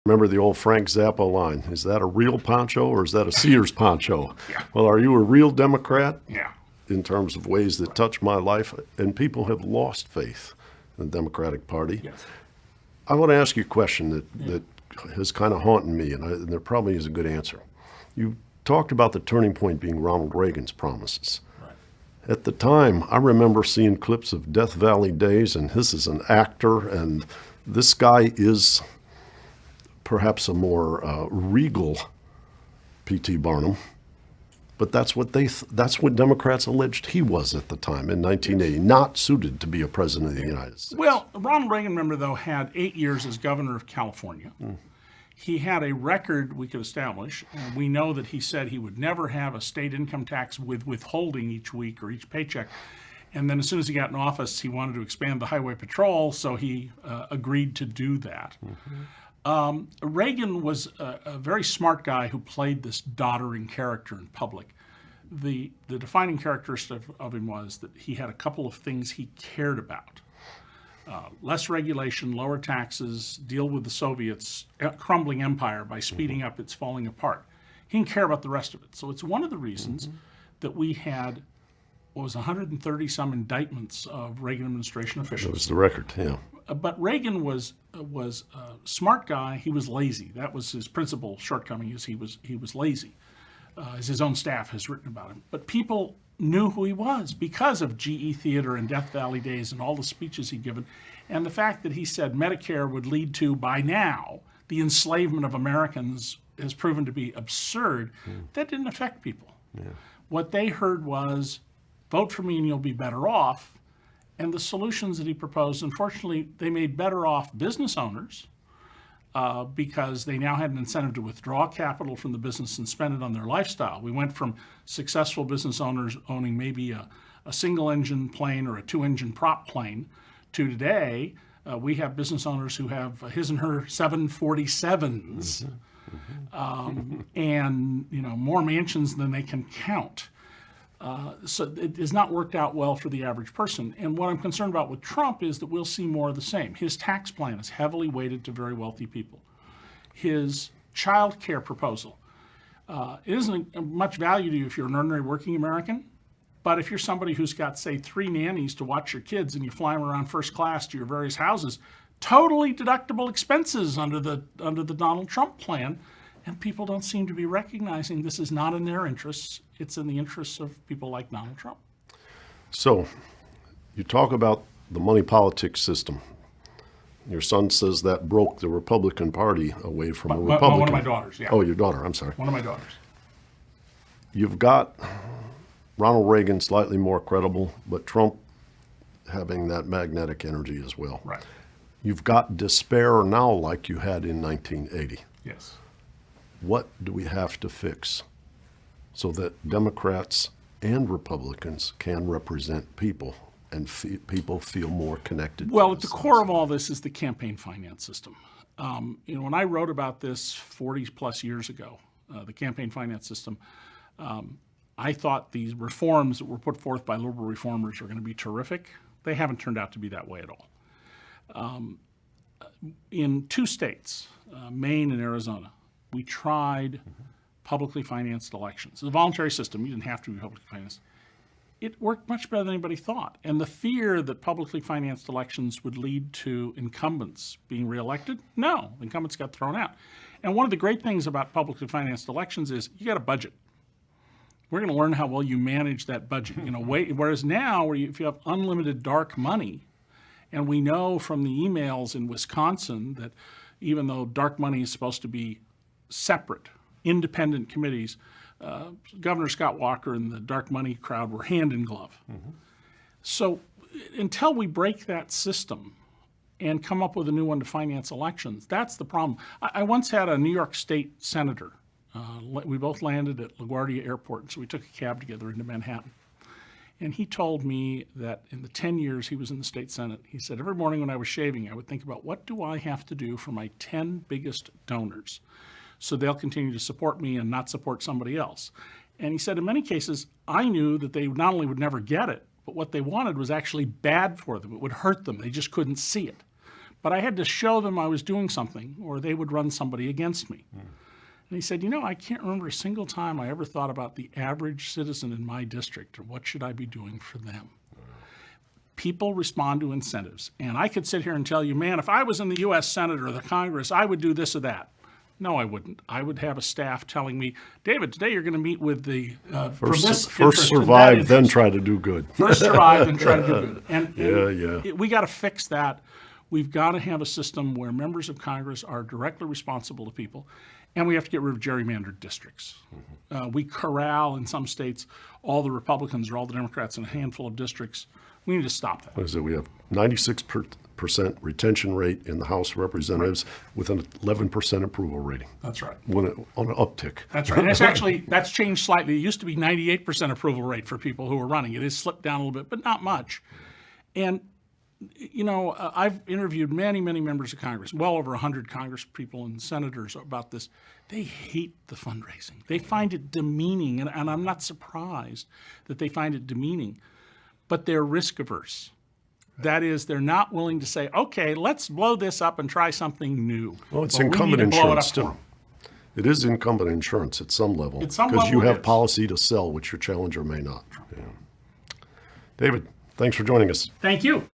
Remember the old Frank Zappa line, is that a real poncho or is that a Sears poncho? Yeah. Well, are you a real Democrat Yeah. in terms of ways that touch my life? And people have lost faith in the Democratic Party. Yes. I want to ask you a question that has kind of haunted me, and there probably is a good answer. You talked about the turning point being Ronald Reagan's promises. Right. At the time, I remember seeing clips of Death Valley Days, and this is an actor, and this guy is perhaps a more regal P.T. Barnum, but that's what Democrats alleged he was at the time in 1980, not suited to be a president of the United States. Well, Ronald Reagan, remember, though, had 8 years as governor of California. He had a record we could establish. And we know that he said he would never have a state income tax with withholding each week or each paycheck. And then as soon as he got in office, he wanted to expand the highway patrol, so he agreed to do that. Reagan was a very smart guy who played this doddering character in public. The defining characteristic of him was that he had a couple of things he cared about. Less regulation, lower taxes, deal with the Soviets' crumbling empire by speeding up its falling apart. He didn't care about the rest of it. So it's one of the reasons that we had, what was 130 some indictments of Reagan administration That officials. was the record, yeah. But Reagan was a smart guy. He was lazy. That was his principal shortcoming, is he was lazy, as his own staff has written about him. But people knew who he was because of GE Theater and Death Valley Days and all the speeches he'd given, and the fact that he said Medicare would lead to, by now, the enslavement of Americans has proven to be absurd. That didn't affect people. What they heard was, vote for me and you'll be better off. And the solutions that he proposed, unfortunately, they made better off business owners because they now had an incentive to withdraw capital from the business and spend it on their lifestyle. We went from successful business owners owning maybe a single-engine plane or a two-engine prop plane to today, we have business owners who have his and her 747s and more mansions than they can count. So it has not worked out well for the average person. And what I'm concerned about with Trump is that we'll see more of the same. His tax plan is heavily weighted to very wealthy people. His child care proposal, it isn't much value to you if you're an ordinary working American, but if you're somebody who's got, say, 3 nannies to watch your kids and you fly them around first class to your various houses, totally deductible expenses under the Donald Trump plan. And people don't seem to be recognizing this is not in their interests. It's in the interests of people like Donald Trump. So you talk about the money politics system. Your son says that broke the Republican Party away from a Republican. One of my daughters, yeah. Oh, your daughter, I'm sorry. One of my daughters. You've got Ronald Reagan slightly more credible, but Trump having that magnetic energy as well. Right. You've got despair now like you had in 1980. Yes. What do we have to fix so that Democrats and Republicans can represent people and people feel more connected? Well, at the core of all this is the campaign finance system. When I wrote about this 40 plus years ago, the campaign finance system, I thought these reforms that were put forth by liberal reformers are going to be terrific. They haven't turned out to be that way at all. In 2 states, Maine and Arizona, we tried publicly financed elections. It's a voluntary system. You didn't have to be publicly financed. It worked much better than anybody thought. And the fear that publicly financed elections would lead to incumbents being reelected, no, incumbents got thrown out. And one of the great things about publicly financed elections is you got a budget. We're going to learn how well you manage that budget. Whereas now, if you have unlimited dark money, and we know from the emails in Wisconsin that even though dark money is supposed to be separate, independent committees, Governor Scott Walker and the dark money crowd were hand in glove. So until we break that system and come up with a new one to finance elections, that's the problem. I once had a New York State senator. We both landed at LaGuardia Airport, so we took a cab together into Manhattan. And he told me that in the 10 years he was in the state Senate, he said, every morning when I was shaving, I would think about what do I have to do for my 10 biggest donors so they'll continue to support me and not support somebody else. And he said, in many cases, I knew that they not only would never get it, but what they wanted was actually bad for them. It would hurt them. They just couldn't see it. but I had to show them I was doing something, or they would run somebody against me. And he said, I can't remember a single time I ever thought about the average citizen in my district, or what should I be doing for them. People respond to incentives. And I could sit here and tell you, man, if I was in the U.S. Senate or the Congress, I would do this or that. No, I wouldn't. I would have a staff telling me, David, today you're going to meet with the from this First interest and that survive, then interest. try to do good. First survive and try to do good. And Yeah. we got to fix that. We've got to have a system where members of Congress are directly responsible to people, and we have to get rid of gerrymandered districts. We corral in some states all the Republicans or all the Democrats in a handful of districts. We need to stop that. What is it? We have 96% retention rate in the House of Representatives with an 11% approval rating That's right. on an uptick. That's right. And that's changed slightly. It used to be 98% approval rate for people who were running. It has slipped down a little bit, but not much. And I've interviewed many, many members of Congress, well over 100 Congress people and senators about this. They hate the fundraising. They find it demeaning, and I'm not surprised that they find it demeaning, but they're risk averse. That is, they're not willing to say, okay, let's blow this up and try something new. Well, it's But we incumbent need to blow it insurance up for too. 'em. It is incumbent insurance at some level. At some because you level it have is. policy to sell, which your challenger may not. Yeah. David, thanks for joining us. Thank you.